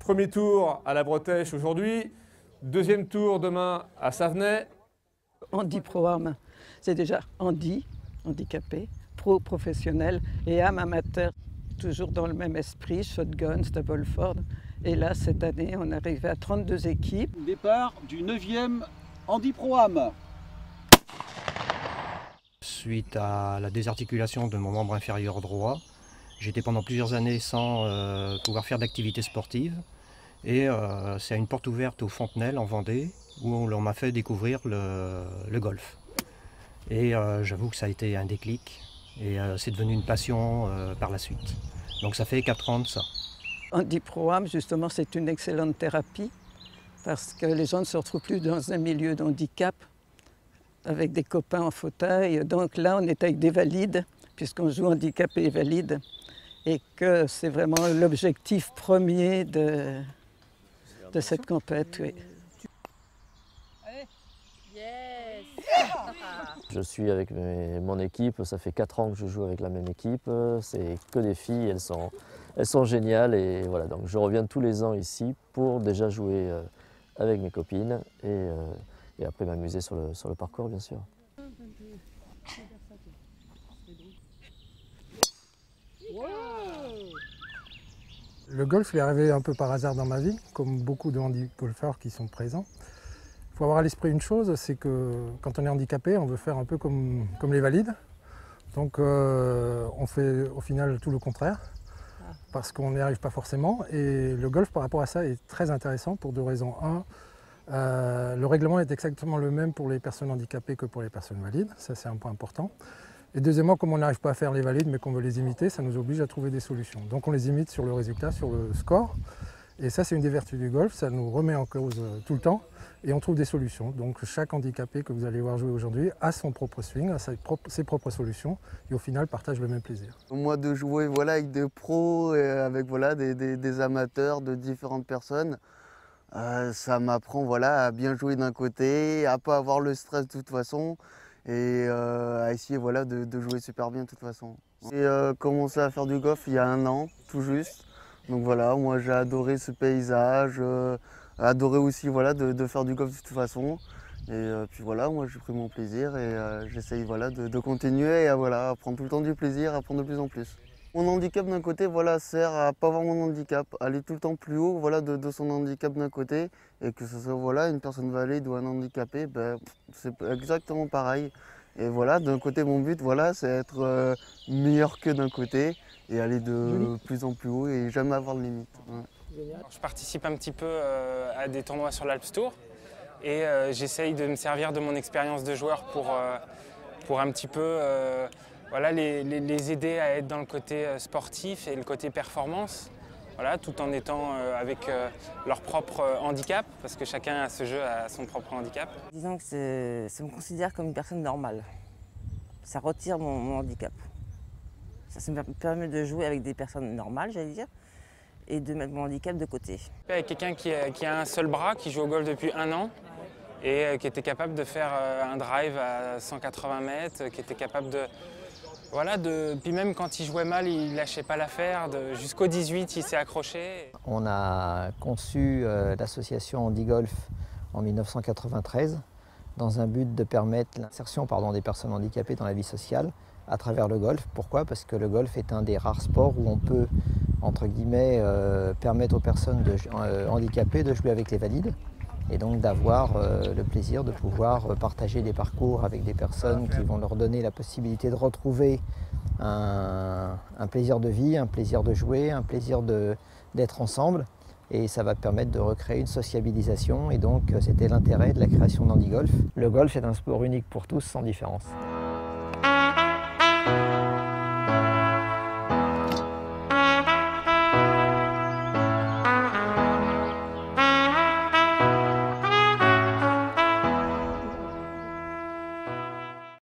Premier tour à la Bretèche aujourd'hui, deuxième tour demain à Savenay. Handi Pro-Am, c'est déjà handi, handicapé, pro professionnel et âme amateur, toujours dans le même esprit, shotgun, Stableford. Et là, cette année, on est arrivé à 32 équipes. Départ du 9e Handi Pro-Am. Suite à la désarticulation de mon membre inférieur droit, j'étais pendant plusieurs années sans pouvoir faire d'activité sportive. Et c'est à une porte ouverte au Fontenelle en Vendée où on m'a fait découvrir le golf. Et j'avoue que ça a été un déclic et c'est devenu une passion par la suite. Donc ça fait 4 ans de ça. Handi Pro-Am, justement, c'est une excellente thérapie parce que les gens ne se retrouvent plus dans un milieu de handicap avec des copains en fauteuil. Donc là, on est avec des valides, puisqu'on joue handicapé et valide, et que c'est vraiment l'objectif premier de cette compète. Oui. Je suis avec mon équipe, ça fait 4 ans que je joue avec la même équipe, c'est que des filles, elles sont géniales et voilà, donc je reviens tous les ans ici pour déjà jouer avec mes copines et après m'amuser sur le parcours bien sûr. Le golf il est arrivé un peu par hasard dans ma vie, comme beaucoup de handi-golfeurs qui sont présents. Il faut avoir à l'esprit une chose, c'est que quand on est handicapé, on veut faire un peu comme les valides. Donc on fait au final tout le contraire, parce qu'on n'y arrive pas forcément. Et le golf par rapport à ça est très intéressant pour 2 raisons. Le règlement est exactement le même pour les personnes handicapées que pour les personnes valides, ça c'est un point important. Et deuxièmement, comme on n'arrive pas à faire les valides mais qu'on veut les imiter, ça nous oblige à trouver des solutions. Donc on les imite sur le résultat, sur le score. Et ça c'est une des vertus du golf, ça nous remet en cause tout le temps et on trouve des solutions. Donc chaque handicapé que vous allez voir jouer aujourd'hui a son propre swing, a ses propres solutions et au final partage le même plaisir. Moi de jouer voilà, avec des pros et avec voilà, des amateurs de différentes personnes, ça m'apprend voilà, à bien jouer d'un côté, à ne pas avoir le stress de toute façon et à essayer voilà, de jouer super bien de toute façon. J'ai commencé à faire du golf il y a 1 an, tout juste. Donc voilà, moi j'ai adoré ce paysage, adoré aussi voilà, de faire du golf de toute façon. Et puis voilà, moi j'ai pris mon plaisir et j'essaye voilà, de continuer et voilà, à prendre tout le temps du plaisir, à prendre de plus en plus. Mon handicap d'un côté voilà, sert à ne pas avoir mon handicap, aller tout le temps plus haut voilà, de son handicap d'un côté et que ce soit voilà, une personne valide ou un handicapé, ben, c'est exactement pareil. Et voilà, d'un côté mon but voilà, c'est être meilleur que d'un côté et aller de plus en plus haut et jamais avoir de limite. Ouais. Je participe un petit peu à des tournois sur l'Alps Tour et j'essaye de me servir de mon expérience de joueur pour un petit peu voilà, les aider à être dans le côté sportif et le côté performance, voilà, tout en étant avec leur propre handicap, parce que chacun à ce jeu a son propre handicap. Disons que ça me considère comme une personne normale. Ça retire mon handicap. Ça me permet de jouer avec des personnes normales, j'allais dire, et de mettre mon handicap de côté. Avec quelqu'un qui a un seul bras, qui joue au golf depuis 1 an, et qui était capable de faire un drive à 180 mètres, qui était capable de... Voilà, puis même quand il jouait mal, il ne lâchait pas l'affaire. Jusqu'au 18, il s'est accroché. On a conçu l'association Handi Golf en 1993 dans un but de permettre l'insertion des personnes handicapées dans la vie sociale à travers le golf. Pourquoi? Parce que le golf est un des rares sports où on peut, entre guillemets, permettre aux personnes handicapées de jouer avec les valides et donc d'avoir le plaisir de pouvoir partager des parcours avec des personnes qui vont leur donner la possibilité de retrouver un plaisir de vie, un plaisir de jouer, un plaisir d'être ensemble. Et ça va permettre de recréer une sociabilisation et donc c'était l'intérêt de la création d'Handi Golf. Le golf est un sport unique pour tous sans différence.